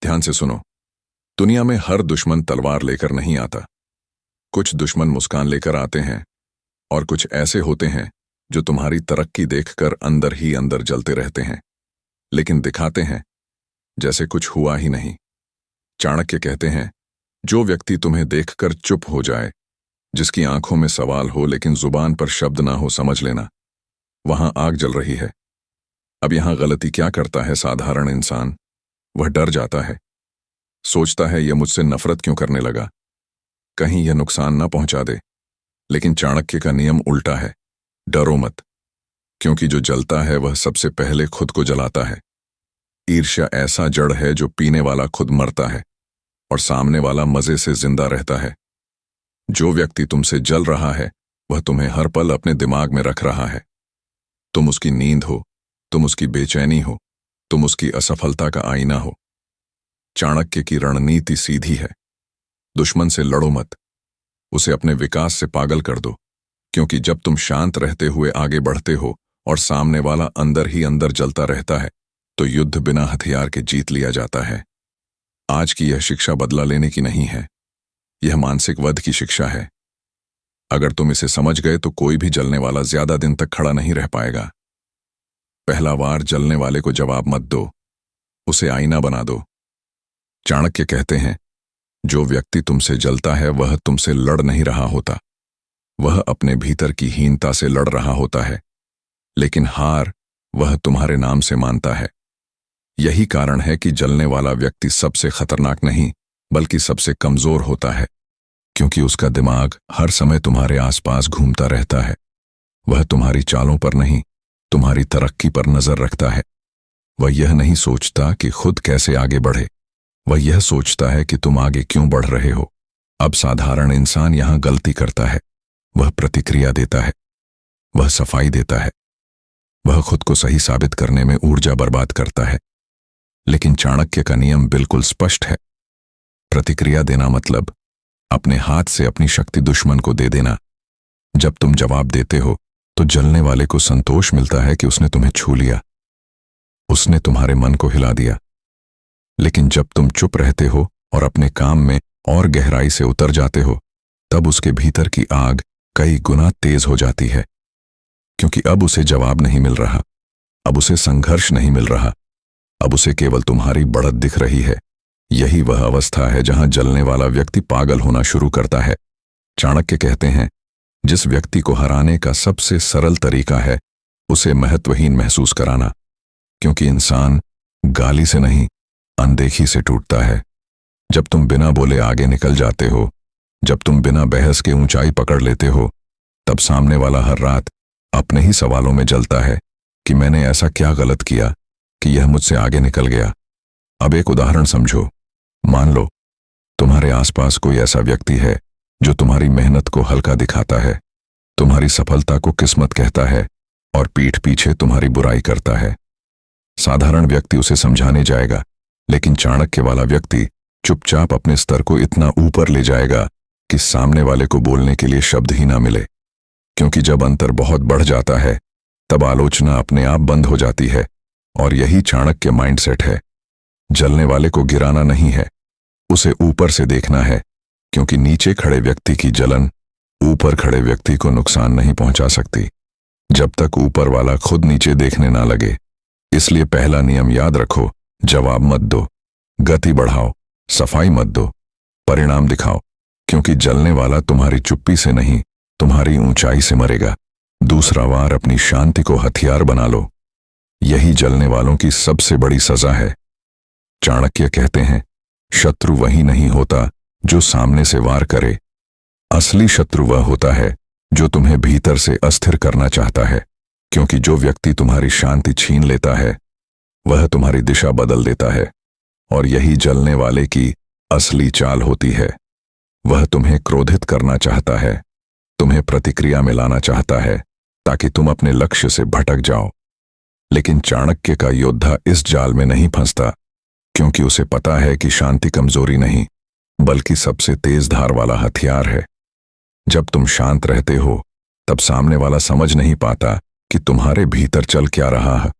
ध्यान से सुनो। दुनिया में हर दुश्मन तलवार लेकर नहीं आता। कुछ दुश्मन मुस्कान लेकर आते हैं और कुछ ऐसे होते हैं जो तुम्हारी तरक्की देखकर अंदर ही अंदर जलते रहते हैं, लेकिन दिखाते हैं जैसे कुछ हुआ ही नहीं। चाणक्य कहते हैं, जो व्यक्ति तुम्हें देखकर चुप हो जाए, जिसकी आंखों में सवाल हो लेकिन जुबान पर शब्द ना हो, समझ लेना वहां आग जल रही है। अब यहां गलती क्या करता है साधारण इंसान? वह डर जाता है, सोचता है यह मुझसे नफरत क्यों करने लगा, कहीं यह नुकसान ना पहुंचा दे। लेकिन चाणक्य का नियम उल्टा है। डरो मत, क्योंकि जो जलता है वह सबसे पहले खुद को जलाता है। ईर्ष्या ऐसा जड़ है जो पीने वाला खुद मरता है और सामने वाला मजे से जिंदा रहता है। जो व्यक्ति तुमसे जल रहा है वह तुम्हें हर पल अपने दिमाग में रख रहा है। तुम उसकी नींद हो, तुम उसकी बेचैनी हो, तुम उसकी असफलता का आईना हो। चाणक्य की रणनीति सीधी है, दुश्मन से लड़ो मत, उसे अपने विकास से पागल कर दो। क्योंकि जब तुम शांत रहते हुए आगे बढ़ते हो और सामने वाला अंदर ही अंदर जलता रहता है, तो युद्ध बिना हथियार के जीत लिया जाता है। आज की यह शिक्षा बदला लेने की नहीं है, यह मानसिक वध की शिक्षा है। अगर तुम इसे समझ गए तो कोई भी जलने वाला ज्यादा दिन तक खड़ा नहीं रह पाएगा। पहला वार जलने वाले को जवाब मत दो, उसे आईना बना दो। चाणक्य कहते हैं, जो व्यक्ति तुमसे जलता है वह तुमसे लड़ नहीं रहा होता, वह अपने भीतर की हीनता से लड़ रहा होता है। लेकिन हार वह तुम्हारे नाम से मानता है। यही कारण है कि जलने वाला व्यक्ति सबसे खतरनाक नहीं बल्कि सबसे कमजोर होता है, क्योंकि उसका दिमाग हर समय तुम्हारे आसपास घूमता रहता है। वह तुम्हारी चालों पर नहीं, तुम्हारी तरक्की पर नजर रखता है। वह यह नहीं सोचता कि खुद कैसे आगे बढ़े, वह यह सोचता है कि तुम आगे क्यों बढ़ रहे हो। अब साधारण इंसान यहां गलती करता है। वह प्रतिक्रिया देता है, वह सफाई देता है, वह खुद को सही साबित करने में ऊर्जा बर्बाद करता है। लेकिन चाणक्य का नियम बिल्कुल स्पष्ट है। प्रतिक्रिया देना मतलब अपने हाथ से अपनी शक्ति दुश्मन को दे देना। जब तुम जवाब देते हो तो जलने वाले को संतोष मिलता है कि उसने तुम्हें छू लिया, उसने तुम्हारे मन को हिला दिया। लेकिन जब तुम चुप रहते हो और अपने काम में और गहराई से उतर जाते हो, तब उसके भीतर की आग कई गुना तेज हो जाती है। क्योंकि अब उसे जवाब नहीं मिल रहा, अब उसे संघर्ष नहीं मिल रहा, अब उसे केवल तुम्हारी बढ़त दिख रही है। यही वह अवस्था है जहां जलने वाला व्यक्ति पागल होना शुरू करता है। चाणक्य कहते हैं, जिस व्यक्ति को हराने का सबसे सरल तरीका है उसे महत्वहीन महसूस कराना। क्योंकि इंसान गाली से नहीं, अनदेखी से टूटता है। जब तुम बिना बोले आगे निकल जाते हो, जब तुम बिना बहस के ऊंचाई पकड़ लेते हो, तब सामने वाला हर रात अपने ही सवालों में जलता है कि मैंने ऐसा क्या गलत किया कि यह मुझसे आगे निकल गया। अब एक उदाहरण समझो। मान लो तुम्हारे आसपास कोई ऐसा व्यक्ति है जो तुम्हारी मेहनत को हल्का दिखाता है, तुम्हारी सफलता को किस्मत कहता है और पीठ पीछे तुम्हारी बुराई करता है। साधारण व्यक्ति उसे समझाने जाएगा, लेकिन चाणक्य वाला व्यक्ति चुपचाप अपने स्तर को इतना ऊपर ले जाएगा कि सामने वाले को बोलने के लिए शब्द ही ना मिले। क्योंकि जब अंतर बहुत बढ़ जाता है तब आलोचना अपने आप बंद हो जाती है। और यही चाणक्य माइंडसेट है। जलने वाले को गिराना नहीं है, उसे ऊपर से देखना है। क्योंकि नीचे खड़े व्यक्ति की जलन ऊपर खड़े व्यक्ति को नुकसान नहीं पहुंचा सकती, जब तक ऊपर वाला खुद नीचे देखने ना लगे। इसलिए पहला नियम याद रखो, जवाब मत दो, गति बढ़ाओ, सफाई मत दो, परिणाम दिखाओ। क्योंकि जलने वाला तुम्हारी चुप्पी से नहीं, तुम्हारी ऊंचाई से मरेगा। दूसरा वार अपनी शांति को हथियार बना लो। यही जलने वालों की सबसे बड़ी सजा है। चाणक्य कहते हैं, शत्रु वही नहीं होता जो सामने से वार करे, असली शत्रु वह होता है जो तुम्हें भीतर से अस्थिर करना चाहता है। क्योंकि जो व्यक्ति तुम्हारी शांति छीन लेता है वह तुम्हारी दिशा बदल देता है। और यही जलने वाले की असली चाल होती है। वह तुम्हें क्रोधित करना चाहता है, तुम्हें प्रतिक्रिया में लाना चाहता है ताकि तुम अपने लक्ष्य से भटक जाओ। लेकिन चाणक्य का योद्धा इस जाल में नहीं फंसता, क्योंकि उसे पता है कि शांति कमजोरी नहीं बल्कि सबसे तेज धार वाला हथियार है। जब तुम शांत रहते हो तब सामने वाला समझ नहीं पाता कि तुम्हारे भीतर चल क्या रहा है।